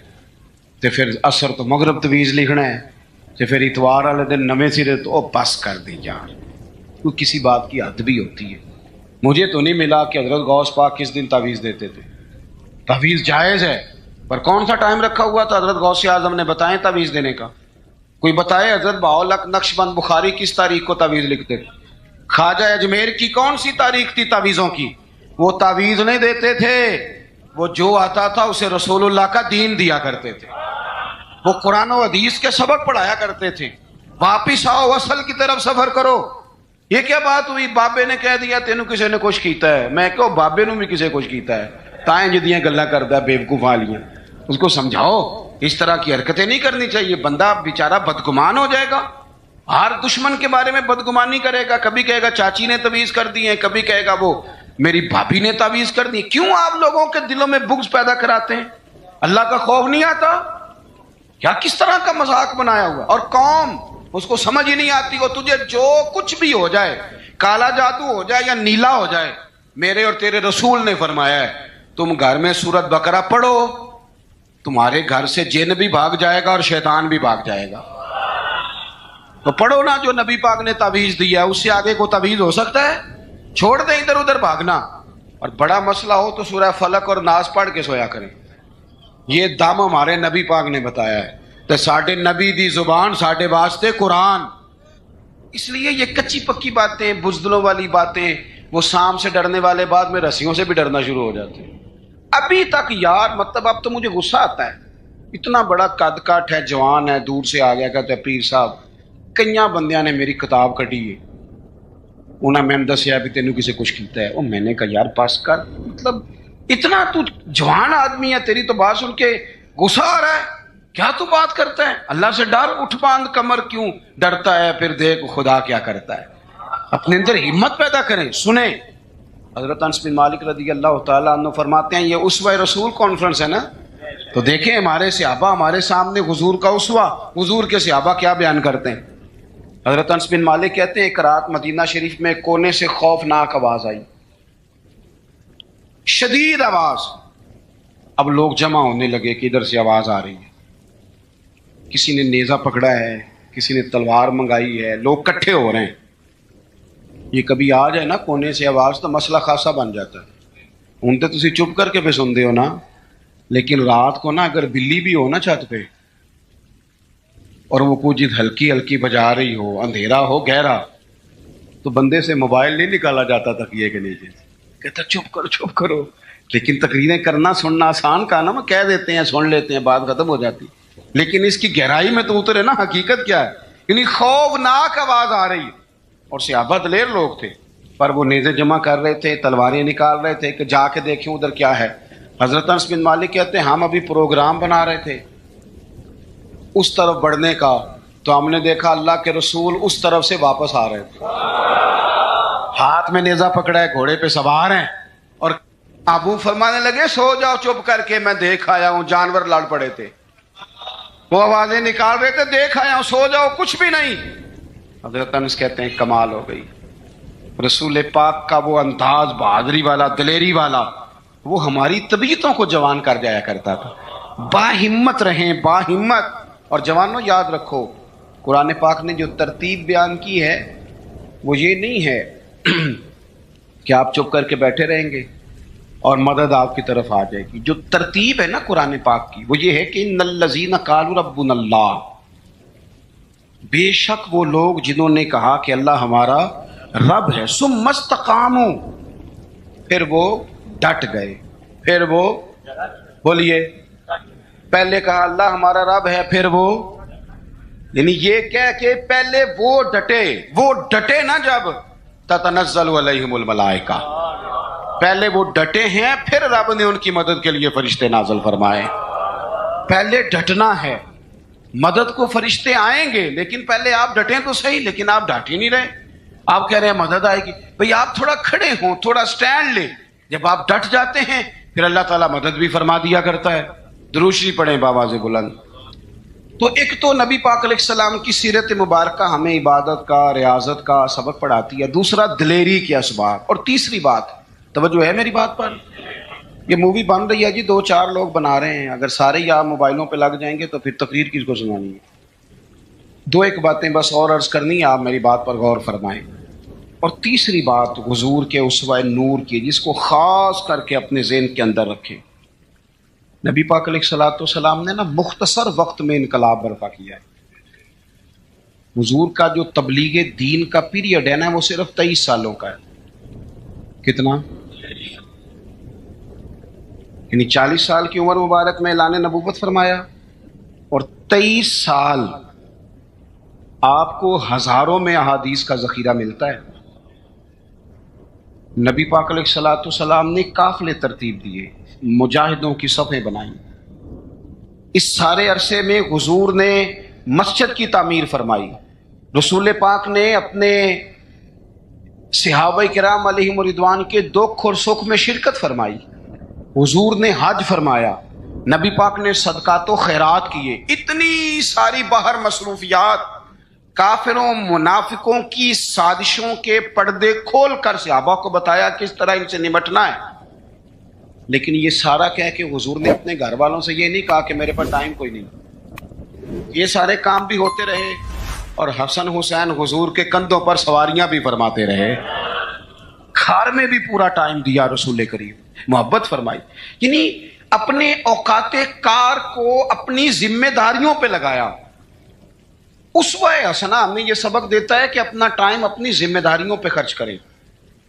تو پھر عصر تو مغرب تویز لکھنا ہے، تو پھر اتوار والے دن نویں سرے تو بس کر دی یار، کوئی کسی بات کی حد بھی ہوتی ہے۔ مجھے تو نہیں ملا کہ حضرت غوث پاک کس دن تعویذ دیتے تھے۔ تعویذ جائز ہے، پر کون سا ٹائم رکھا ہوا تھا حضرت غوث اعظم نے؟ بتائیں تعویذ دینے کا کوئی بتائے۔ حضرت بہاؤالحق نقشبند بخاری کس تاریخ کو تعویذ لکھتے تھے؟ خواجہ اجمیر کی کون سی تاریخ تھی تعویذوں کی؟ وہ تعویذ نہیں دیتے تھے، وہ جو آتا تھا اسے رسول اللہ کا دین دیا کرتے تھے، وہ قرآن و حدیث کے سبق پڑھایا کرتے تھے۔ واپس آؤ، اصل کی طرف سفر کرو۔ یہ کیا بات ہوئی، بابے نے کہہ دیا تینوں کسی نے کچھ کیتا ہے؟ میں کہو بابے نو بھی کسی کچھ کیتا ہے، تائیں جدیاں گلاں کردا بیوقوف والیاں۔ اس کو سمجھاؤ اس طرح کی حرکتیں نہیں کرنی چاہیے، بندہ بیچارہ بدگمان ہو جائے گا، ہر دشمن کے بارے میں بدگمانی کرے گا، کبھی کہے گا چاچی نے تعویذ کر دی ہے، کبھی کہے گا وہ میری بھابھی نے تعویذ کر دی۔ کیوں آپ لوگوں کے دلوں میں بغض پیدا کراتے ہیں؟ اللہ کا خوف نہیں آتا؟ کیا کس طرح کا مذاق بنایا ہوا؟ اور قوم اس کو سمجھ ہی نہیں آتی، وہ تجھے جو کچھ بھی ہو جائے، کالا جادو ہو جائے یا نیلا ہو جائے، میرے اور تیرے رسول نے فرمایا ہے تم گھر میں سورت بقرہ پڑھو، تمہارے گھر سے جن بھی بھاگ جائے گا اور شیطان بھی بھاگ جائے گا۔ تو پڑھو نا جو نبی پاک نے تعویذ دیا ہے، اس سے آگے کو تعویذ ہو سکتا ہے؟ چھوڑ دیں ادھر ادھر بھاگنا، اور بڑا مسئلہ ہو تو سورہ فلق اور ناس پڑھ کے سویا کریں۔ یہ دم ہمارے نبی پاک نے بتایا ہے، تو ساڈے نبی دی زبان ساڈے واسطے قرآن۔ اس لیے یہ کچی پکی باتیں، بزدلوں والی باتیں، وہ سام سے ڈرنے والے بعد میں رسیوں سے بھی ڈرنا شروع ہو جاتے ہیں۔ ابھی تک یار، مطلب اب تو مجھے غصہ آتا ہے، اتنا بڑا قد کاٹ ہے، جوان ہے، دور سے آ گیا، کہتے ہیں پیر صاحب کئیاں بندیاں نے میری کتاب کٹی ہے، انہاں میں نے دسیا بھی تینوں کسے کچھ کیتا ہے۔ میں نے کہا یار پاس کر، مطلب اتنا تو جوان آدمی ہے، تیری تو بات سن کے غصہ آ رہا ہے، کیا تو بات کرتا ہے؟ اللہ سے ڈر، اٹھ باندھ کمر کیوں ڈرتا ہے، پھر دیکھ خدا کیا کرتا ہے۔ اپنے اندر ہمت پیدا کریں، سنیں۔ حضرت انس بن مالک رضی اللہ تعالیٰ عنہ فرماتے ہیں، یہ اسوہ رسول کانفرنس ہے نا، تو دیکھیں ہمارے صحابہ ہمارے سامنے حضور کا اسوہ، حضور کے صحابہ کیا بیان کرتے ہیں۔ حضرت انس بن مالک کہتے ہیں ایک رات مدینہ شریف میں کونے سے خوفناک آواز آئی، شدید آواز۔ اب لوگ جمع ہونے لگے کہ ادھر سے آواز آ رہی ہے، کسی نے نیزہ پکڑا ہے، کسی نے تلوار منگائی ہے، لوگ کٹھے ہو رہے ہیں۔ یہ کبھی آ جائے نا کونے سے آواز تو مسئلہ خاصا بن جاتا ہے۔ ہوں تو تسی چپ کر کے پہ سن دے ہو نا، لیکن رات کو نا اگر بلی بھی ہو نا چھت پہ اور وہ کچھ ہلکی ہلکی بجا رہی ہو، اندھیرا ہو گہرا، تو بندے سے موبائل نہیں نکالا جاتا تکیے کے نیچے، کہتا چپ کرو۔ لیکن تقریریں کرنا سننا آسان کا نا، وہ کہہ دیتے ہیں سن لیتے ہیں بات ختم ہو جاتی، لیکن اس کی گہرائی میں تو اترے نا حقیقت کیا ہے۔ یعنی خوفناک آواز آ رہی، اور صحابہ دلیر لوگ تھے، پر وہ نیزے جمع کر رہے تھے، تلواریں نکال رہے تھے کہ جا کے دیکھیں ادھر کیا ہے۔ حضرت انس بن مالک کہتے ہیں ہم ابھی پروگرام بنا رہے تھے اس طرف بڑھنے کا، تو ہم نے دیکھا اللہ کے رسول اس طرف سے واپس آ رہے تھے، ہاتھ میں نیزہ پکڑا ہے، گھوڑے پہ سوار ہیں، اور ابو فرمانے لگے سو جاؤ چپ کر کے، میں دیکھ آیا ہوں جانور لڑ پڑے تھے، وہ آوازیں نکال رہے تھے، دیکھ آیا ہوں، سو جاؤ کچھ بھی نہیں۔ حضرت انس کہتے ہیں کمال ہو گئی، رسول پاک کا وہ انداز بہادری والا، دلیری والا، وہ ہماری طبیعتوں کو جوان کر جایا کرتا تھا. باہمت رہیں، باہمت. اور جوانوں یاد رکھو، قرآن پاک نے جو ترتیب بیان کی ہے وہ یہ نہیں ہے کہ آپ چپ کر کے بیٹھے رہیں گے اور مدد آپ کی طرف آ جائے گی. جو ترتیب ہے نا قرآن پاک کی، وہ یہ ہے کہ ان الذین قالوا ربنا اللہ، بے شک وہ لوگ جنہوں نے کہا کہ اللہ ہمارا رب ہے، ثم استقاموا، پھر وہ ڈٹ گئے. پھر وہ بولیے، پہلے کہا اللہ ہمارا رب ہے، پھر وہ، یعنی یہ کہہ کہ پہلے وہ ڈٹے نا، جب تتنزل علیہم الملائکہ، پہلے وہ ڈٹے ہیں، پھر رب نے ان کی مدد کے لیے فرشتے نازل فرمائے. پہلے ڈٹنا ہے، مدد کو فرشتے آئیں گے، لیکن پہلے آپ ڈٹیں تو صحیح. لیکن آپ ڈٹ ہی نہیں رہے، آپ کہہ رہے ہیں مدد آئے گی. بھئی آپ تھوڑا کھڑے ہوں، تھوڑا سٹینڈ لیں. جب آپ ڈٹ جاتے ہیں پھر اللہ تعالیٰ مدد بھی فرما دیا کرتا ہے. درود شریف پڑھیں بآواز بلند. تو ایک تو نبی پاک علیہ السلام کی سیرت مبارکہ ہمیں عبادت کا، ریاضت کا سبق پڑھاتی ہے. دوسرا دلیری کے اسباب. اور تیسری بات، توجہ ہے میری بات پر، یہ مووی بن رہی ہے جی، 2-4 لوگ بنا رہے ہیں. اگر سارے ہی آپ موبائلوں پہ لگ جائیں گے تو پھر تقریر کس کو سنانی ہے. 2-1 باتیں بس اور عرض کرنی ہے، آپ میری بات پر غور فرمائیں. اور تیسری بات حضور کے اسوہ نور کی، جس کو خاص کر کے اپنے ذہن کے اندر رکھیں. نبی پاک علیہ الصلوۃ والسلام نے نا مختصر وقت میں انقلاب برپا کیا ہے. حضور کا جو تبلیغ دین کا پیریڈ ہے نا، وہ صرف 23 سالوں کا ہے. کتنا؟ یعنی 40 سال کی عمر مبارک میں اعلان نبوت فرمایا، اور 23 سال آپ کو ہزاروں میں احادیث کا ذخیرہ ملتا ہے. نبی پاک علیہ الصلوۃ والسلام نے قافلے ترتیب دیے، مجاہدوں کی صفیں بنائیں. اس سارے عرصے میں حضور نے مسجد کی تعمیر فرمائی. رسول پاک نے اپنے صحابہ کرام علیہم رضوان کے دکھ اور سکھ میں شرکت فرمائی. حضور نے حج فرمایا، نبی پاک نے صدقات و خیرات کیے. اتنی ساری باہر مصروفیات، کافروں منافقوں کی سازشوں کے پردے کھول کر صحابہ کو بتایا کس طرح ان سے نمٹنا ہے. لیکن یہ سارا کہہ کہ حضور نے اپنے گھر والوں سے یہ نہیں کہا کہ میرے پاس ٹائم کوئی نہیں. یہ سارے کام بھی ہوتے رہے، اور حسن حسین حضور کے کندھوں پر سواریاں بھی فرماتے رہے. کھار میں بھی پورا ٹائم دیا رسول کریم، محبت فرمائی. یعنی اپنے اوقات کار کو اپنی ذمہ داریوں پہ لگایا. اسوہ حسنہ ہمیں یہ سبق دیتا ہے کہ اپنا ٹائم اپنی ذمہ داریوں پہ خرچ کریں،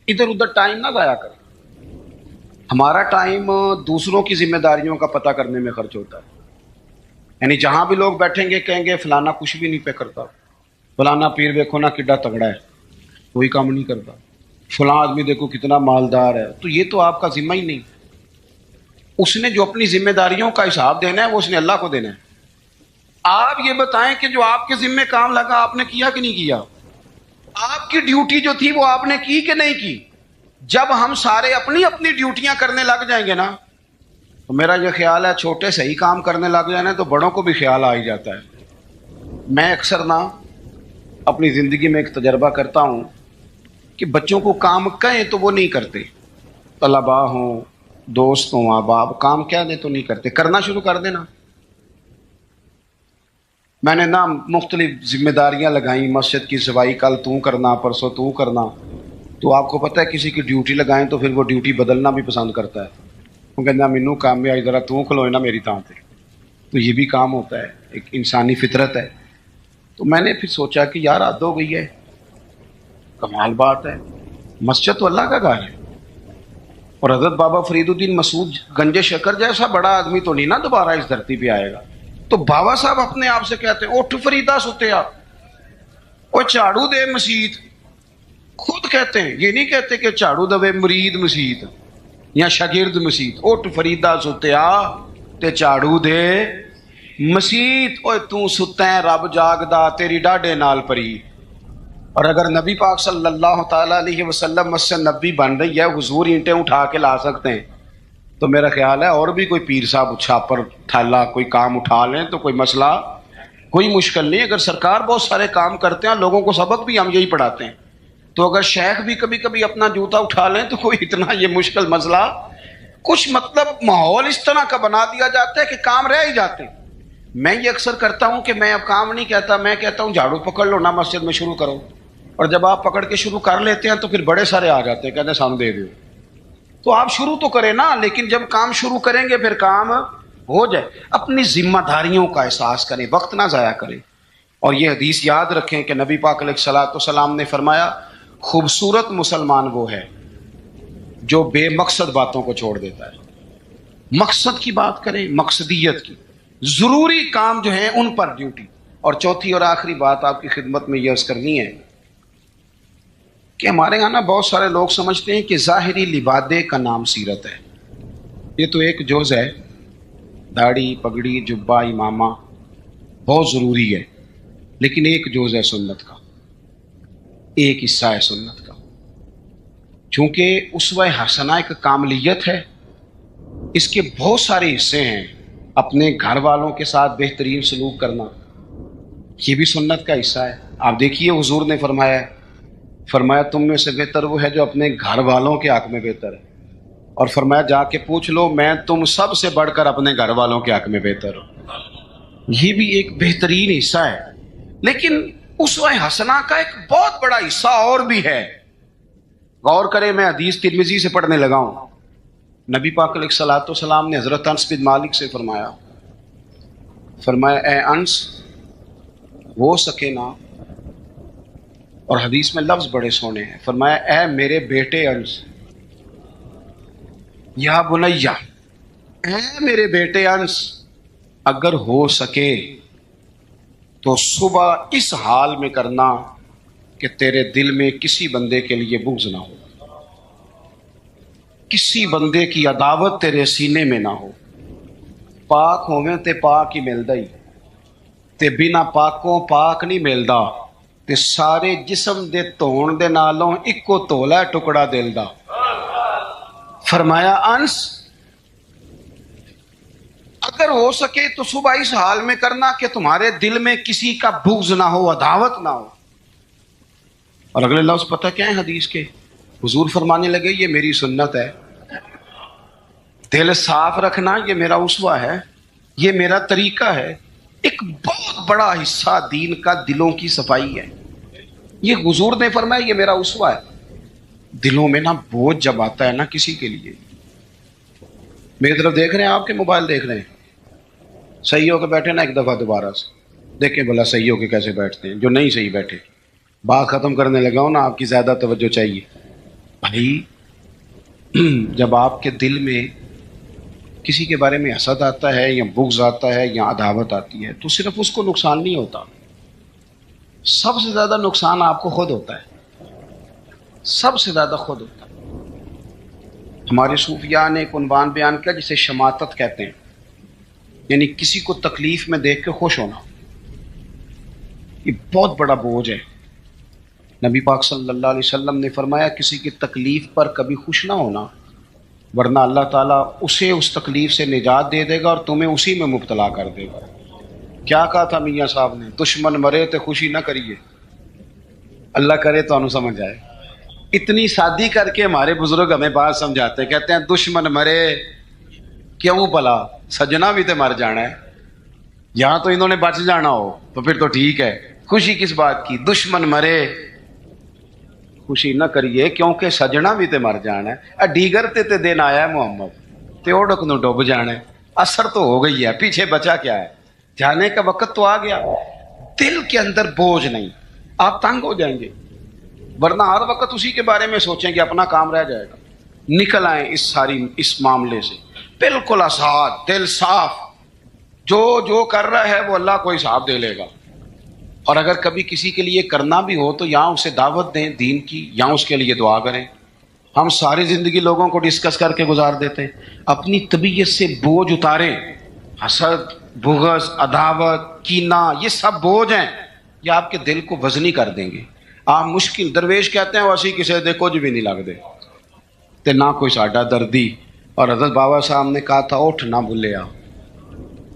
ادھر ادھر ٹائم نہ ضائع کریں. ہمارا ٹائم دوسروں کی ذمہ داریوں کا پتہ کرنے میں خرچ ہوتا ہے. یعنی جہاں بھی لوگ بیٹھیں گے کہیں گے فلانا کچھ بھی نہیں پہ کرتا، فلانا پیر دیکھو نا کڈا تگڑا ہے، کوئی کام نہیں کرتا، فلاں آدمی دیکھو کتنا مالدار ہے. تو یہ تو آپ کا ذمہ ہی نہیں. اس نے جو اپنی ذمہ داریوں کا حساب دینا ہے وہ اس نے اللہ کو دینا ہے. آپ یہ بتائیں کہ جو آپ کے ذمہ کام لگا آپ نے کیا کہ نہیں کیا؟ آپ کی ڈیوٹی جو تھی وہ آپ نے کی کہ نہیں کی؟ جب ہم سارے اپنی اپنی ڈیوٹیاں کرنے لگ جائیں گے نا، تو میرا یہ خیال ہے چھوٹے سے ہی کام کرنے لگ جائیں تو بڑوں کو بھی خیال آ ہی جاتا ہے. میں اکثر نا اپنی زندگی میں ایک تجربہ کرتا ہوں کہ بچوں کو کام کہیں تو وہ نہیں کرتے. طلباء ہوں، دوست ہوں، احباب، کام کیا دیں تو نہیں کرتے، کرنا شروع کر دینا. میں نے نا مختلف ذمہ داریاں لگائیں، مسجد کی صفائی کل تو کرنا، پرسوں تو کرنا. تو آپ کو پتہ ہے کسی کی ڈیوٹی لگائیں تو پھر وہ ڈیوٹی بدلنا بھی پسند کرتا ہے. وہ کہنا مینوں کام میں آئی ذرا تو کھلوئے نا میری تاں پہ. تو یہ بھی کام ہوتا ہے، ایک انسانی فطرت ہے. تو میں نے پھر سوچا کہ یار حد ہو گئی ہے، کمال بات ہے، مسجد تو اللہ کا گھر ہے، اور حضرت بابا فرید الدین مسعود گنج شکر جیسا بڑا آدمی تو نہیں نا دوبارہ اس دھرتی پہ آئے گا. تو بابا صاحب اپنے آپ سے کہتے ہیں اٹھ فریدا ستیا، وہ جھاڑو دے مسیت. خود کہتے ہیں، یہ نہیں کہتے کہ جھاڑو دے مرید مسیت یا شاگرد مسیت. اٹھ فریدا ستیا تے جھاڑو دے مسیت. اوے تو ستا ہے رب جاگدا تیری ڈاڈے نال پری. اور اگر نبی پاک صلی اللہ تعالیٰ علیہ وسلم مسجد نبی بن رہی ہے، حضور اینٹیں اٹھا کے لا سکتے ہیں، تو میرا خیال ہے اور بھی کوئی پیر صاحب چھاپر تھالا کوئی کام اٹھا لیں تو کوئی مسئلہ، کوئی مشکل نہیں. اگر سرکار بہت سارے کام کرتے ہیں، لوگوں کو سبق بھی ہم یہی پڑھاتے ہیں. تو اگر شیخ بھی کبھی کبھی اپنا جوتا اٹھا لیں تو کوئی اتنا یہ مشکل مسئلہ کچھ مطلب ماحول اس طرح کا بنا دیا جاتا ہے کہ کام رہ ہی جاتے ہیں. میں یہ اکثر کرتا ہوں کہ میں اب کام نہیں کہتا, میں کہتا ہوں جھاڑو پکڑ لو نا مسجد میں شروع کرو, اور جب آپ پکڑ کے شروع کر لیتے ہیں تو پھر بڑے سارے آ جاتے ہیں کہتے ہیں سانو دے دو. تو آپ شروع تو کریں نا, لیکن جب کام شروع کریں گے پھر کام ہو جائے. اپنی ذمہ داریوں کا احساس کریں, وقت نہ ضائع کریں. اور یہ حدیث یاد رکھیں کہ نبی پاک علیہ الصلوۃ والسلام نے فرمایا خوبصورت مسلمان وہ ہے جو بے مقصد باتوں کو چھوڑ دیتا ہے. مقصد کی بات کریں, مقصدیت کی, ضروری کام جو ہیں ان پر ڈیوٹی. اور چوتھی اور آخری بات آپ کی خدمت میں یہ عرض کرنی ہے کہ ہمارے یہاں نا بہت سارے لوگ سمجھتے ہیں کہ ظاہری لبادے کا نام سیرت ہے. یہ تو ایک جز ہے, داڑھی پگڑی جبہ امامہ بہت ضروری ہے, لیکن ایک جز ہے سنت کا, ایک حصہ ہے سنت کا. چونکہ اسوہ حسنہ ایک کاملیت ہے, اس کے بہت سارے حصے ہیں. اپنے گھر والوں کے ساتھ بہترین سلوک کرنا یہ بھی سنت کا حصہ ہے. آپ دیکھیے حضور نے فرمایا تم میں سے بہتر وہ ہے جو اپنے گھر والوں کے حق میں بہتر ہے, اور فرمایا جا کے پوچھ لو میں تم سب سے بڑھ کر اپنے گھر والوں کے حق میں بہتر ہوں. یہ بھی ایک بہترین حصہ ہے. لیکن اسوہ حسنہ کا ایک بہت بڑا حصہ اور بھی ہے. غور کریں, میں حدیث ترمذی سے پڑھنے لگا ہوں. نبی پاک علیہ الصلوۃ والسلام نے حضرت انس بن مالک سے فرمایا اے انس ہو سکے نا, اور حدیث میں لفظ بڑے سونے ہیں, فرمایا اے میرے بیٹے انس, یا بنیا, اے میرے بیٹے انس, اگر ہو سکے تو صبح اس حال میں کرنا کہ تیرے دل میں کسی بندے کے لیے بغض نہ ہو, کسی بندے کی عداوت تیرے سینے میں نہ ہو. پاک ہوویں تے پاک ہی ملدا ہی, تے بنا پاکوں پاک نہیں ملدا, تے سارے جسم دے دھون دے نالوں اکو تولا ٹکڑا دل دا. فرمایا انس اگر ہو سکے تو صبح اس حال میں کرنا کہ تمہارے دل میں کسی کا بغض نہ ہو, عداوت نہ ہو. اور اگلے لفظ پتہ کیا ہے حدیث کے؟ حضور فرمانے لگے یہ میری سنت ہے. دل صاف رکھنا یہ میرا اسوہ ہے, یہ میرا طریقہ ہے. ایک بہت بڑا حصہ دین کا دلوں کی صفائی ہے. یہ حضور نے فرمایا یہ میرا اسوہ ہے. دلوں میں نا بوجھ جب آتا ہے نا کسی کے لیے, میری طرف دیکھ رہے ہیں, آپ کے موبائل دیکھ رہے ہیں, صحیح ہو کے بیٹھے نا ایک دفعہ دوبارہ سے دیکھیں بھلا صحیح ہو کے کیسے بیٹھتے ہیں. جو نہیں صحیح بیٹھے, بات ختم کرنے لگا ہوں نا, آپ کی زیادہ توجہ چاہیے. بھائی جب آپ کے دل میں کسی کے بارے میں حسد آتا ہے یا بغض آتا ہے یا عداوت آتی ہے تو صرف اس کو نقصان نہیں ہوتا, سب سے زیادہ نقصان آپ کو خود ہوتا ہے, سب سے زیادہ خود ہوتا ہے. ہمارے صوفیاء نے ایک عنوان بیان کیا جسے شماتت کہتے ہیں, یعنی کسی کو تکلیف میں دیکھ کے خوش ہونا. یہ بہت بڑا بوجھ ہے. نبی پاک صلی اللہ علیہ وسلم نے فرمایا کسی کی تکلیف پر کبھی خوش نہ ہونا, ورنہ اللہ تعالیٰ اسے اس تکلیف سے نجات دے دے گا اور تمہیں اسی میں مبتلا کر دے گا. کیا کہا تھا میاں صاحب نے؟ دشمن مرے تو خوشی نہ کریے, اللہ کرے تو انہوں سمجھ آئے. اتنی سادی کر کے ہمارے بزرگ ہمیں بات سمجھاتے, کہتے ہیں دشمن مرے کیوں بھلا, سجنا بھی تو مر جانا ہے, یہاں تو انہوں نے بچ جانا ہو تو پھر تو ٹھیک ہے, خوشی کس بات کی. دشمن مرے خوشی نہ کریے کیونکہ سجنا بھی تے مر جانا ہے. ڈیگر تے دن آیا ہے محمد تے اوڑک نو ڈوب جانا ہے. اثر تو ہو گئی ہے, پیچھے بچا کیا ہے, جانے کا وقت تو آ گیا. دل کے اندر بوجھ نہیں, آپ تنگ ہو جائیں گے, ورنہ ہر وقت اسی کے بارے میں سوچیں کہ اپنا کام رہ جائے گا. نکل آئیں اس معاملے سے بالکل آزاد, دل صاف, جو کر رہا ہے وہ اللہ کو حساب دے لے گا. اور اگر کبھی کسی کے لیے کرنا بھی ہو تو یہاں اسے دعوت دیں دین کی, یہاں اس کے لیے دعا کریں. ہم ساری زندگی لوگوں کو ڈسکس کر کے گزار دیتے ہیں. اپنی طبیعت سے بوجھ اتاریں. حسد, بغض, عداوت, کینہ, یہ سب بوجھ ہیں, یہ آپ کے دل کو وزنی کر دیں گے. آپ مشکل درویش کہتے ہیں ویسی کسی دے کچھ بھی نہیں لگتے تے نہ کوئی ساڈا دردی. اور حضرت بابا صاحب نے کہا تھا اٹھ نہ بھلیا,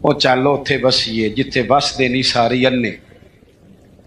وہ چلو اتھے بسیے جتھے بس دے نہیں ساری انے.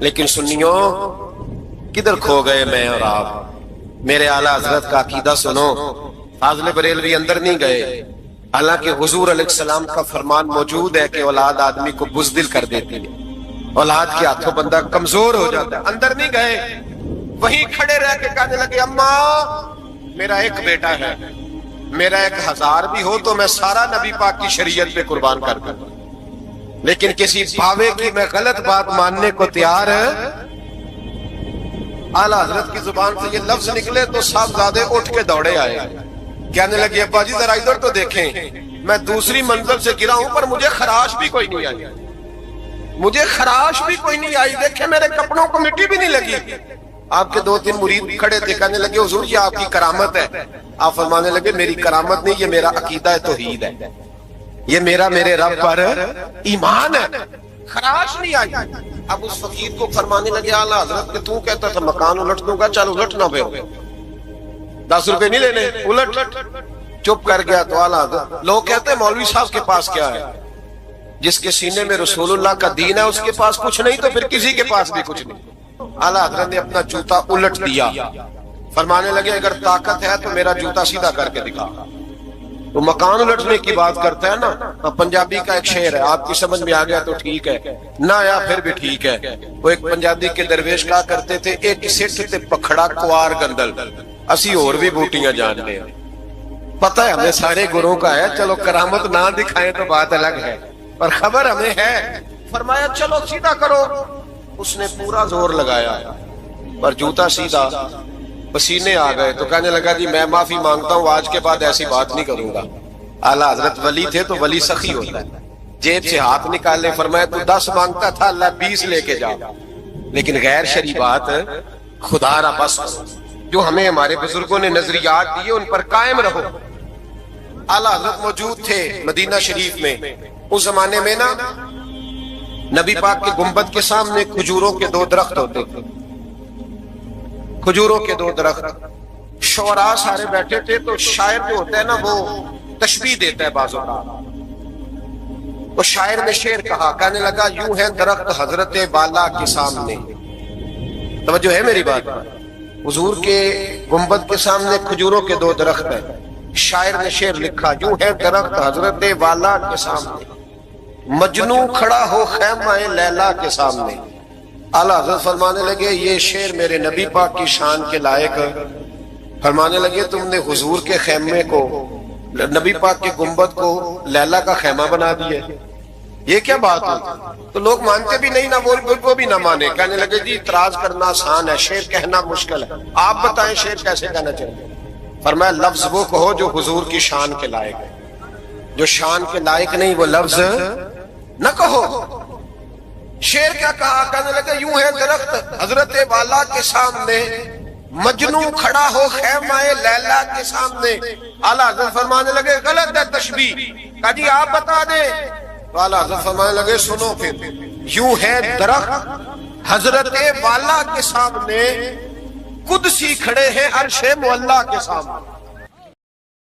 لیکن سنیوں کدھر کھو گئے میں اور آپ؟ میرے اعلیٰ حضرت کا عقیدہ سنو. فاضل بریلوی اندر نہیں گئے، حالانکہ حضور علیہ السلام کا فرمان موجود ہے کہ اولاد آدمی کو بزدل کر دیتی ہے، اولاد کے ہاتھوں بندہ کمزور ہو جاتا ہے. اندر نہیں گئے، وہیں کھڑے رہ کے کہنے لگے اماں میرا ایک بیٹا ہے، میرا 1000 بھی ہو تو میں سارا نبی پاک کی شریعت پہ قربان کر دوں، لیکن کسی باوے کی میں غلط بات ماننے کو تیار ہے. اعلیٰ حضرت کی زبان سے یہ لفظ نکلے تو صاحبزادے اٹھ کے دوڑے آئے، کہنے لگے ابا جی ذرا ادھر تو دیکھیں، میں دوسری منزل سے گرا ہوں پر مجھے خراش بھی کوئی نہیں آئی، مجھے خراش بھی کوئی نہیں آئی، دیکھیں میرے کپڑوں کو مٹی بھی نہیں لگی. آپ کے 2-3 مرید کھڑے تھے، کہنے لگے حضور یہ آپ کی کرامت ہے. آپ فرمانے لگے میری کرامت نہیں، یہ میرا عقیدہ توحید ہے، یہ میرے رب پر ایمان ہے، خراش نہیں آئی. اب اس فقیر کو فرمانے لگے اعلیٰ حضرت کہ تو کہتا تھا مکان الٹ دوں گا، چل الٹ نہ پھر 10 روپے نہیں لینے، الٹ. چپ کر گیا. تو اعلیٰ حضرت لوگ کہتے ہیں مولوی صاحب کے پاس کیا ہے؟ جس کے سینے میں رسول اللہ کا دین ہے اس کے پاس کچھ نہیں تو پھر کسی کے پاس بھی کچھ نہیں. اعلیٰ حضرت نے اپنا جوتا الٹ دیا، فرمانے لگے اگر طاقت ہے تو میرا جوتا سیدھا کر کے دکھا. تو مکان الٹنے کی بات کرتا ہے نا، پنجابی کا ایک شعر ہے، آپ کی سمجھ میں آ گیا تو ٹھیک ہے، نہ آیا پھر بھی ٹھیک ہے. وہ ایک پنجابی کے درویش کہا کرتے تھے ایک سٹھ تے پکھڑا کوار گندل، اسی اور بھی بوٹیاں جانتے ہیں. پتہ ہے ہمیں سارے گروہ کا ہے، چلو کرامت نہ دکھائیں تو بات الگ ہے، پر خبر ہمیں ہے. فرمایا چلو سیدھا کرو. اس نے پورا زور لگایا پر جوتا سیدھا، پسینے آ گئے. تو کہنے لگا جی میں معافی مانگتا ہوں، آج کے بعد ایسی بات نہیں کروں گا. اعلیٰ حضرت ولی تھے تو ولی سخی ہوتا ہے، جیب سے ہاتھ نکالے فرمایا تو 10 مانگتا تھا، اللہ 20 لے کے جا، لیکن غیر شرعی بات خدا را بس کرو. جو ہمیں ہمارے بزرگوں نے نظریات دیے ان پر قائم رہو. اعلیٰ حضرت موجود تھے مدینہ شریف میں. اس زمانے میں نا نبی پاک کے گنبد کے سامنے کھجوروں کے 2 درخت ہوتے تھے، کھجوروں کے 2 درخت. شعراء سارے بیٹھے تھے تو شاعر جو ہوتا ہے نا وہ تشبیہ دیتا ہے بعض اوقات. وہ شاعر نے شعر کہا، کہنے لگا یوں ہے درخت حضرت والا کے سامنے. توجہ ہے میری بات پر؟ حضور کے گنبد کے سامنے کھجوروں کے 2 درخت ہیں. شاعر نے شعر لکھا یوں ہے درخت حضرت والا کے سامنے، مجنو کھڑا ہو خیمہ لیلا کے سامنے. اعلیٰ حضرت فرمانے لگے یہ شعر میرے نبی پاک کی شان کے لائق. فرمانے لگے تم نے حضور کے خیمے کو، نبی پاک کے گنبد کو لیلا کا خیمہ بنا دیا، یہ کیا بات ہوتی؟ تو لوگ مانتے بھی نہیں، نہ وہ بھی نہ مانے. کہنے لگے جی اعتراض کرنا آسان ہے، شعر کہنا مشکل ہے، آپ بتائیں شعر کیسے کہنا چاہیے. فرمایا لفظ وہ کہو جو حضور کی شان کے لائق ہے، جو شان کے لائق نہیں وہ لفظ نہ کہو. شعر کیا کہا؟ کہنے لگے یوں ہے درخت حضرت والا کے سامنے، مجنو کھڑا ہو خیمہ لیلا کے سامنے. اعلیٰ حضرت فرمانے لگے غلط ہے تشبیہ. کہا جی آپ بتا دیں. تو اعلیٰ حضرت فرمانے لگے سنو پھر، یوں ہے درخت حضرت والا کے سامنے، قدسی کھڑے ہیں عرش معلا کے سامنے.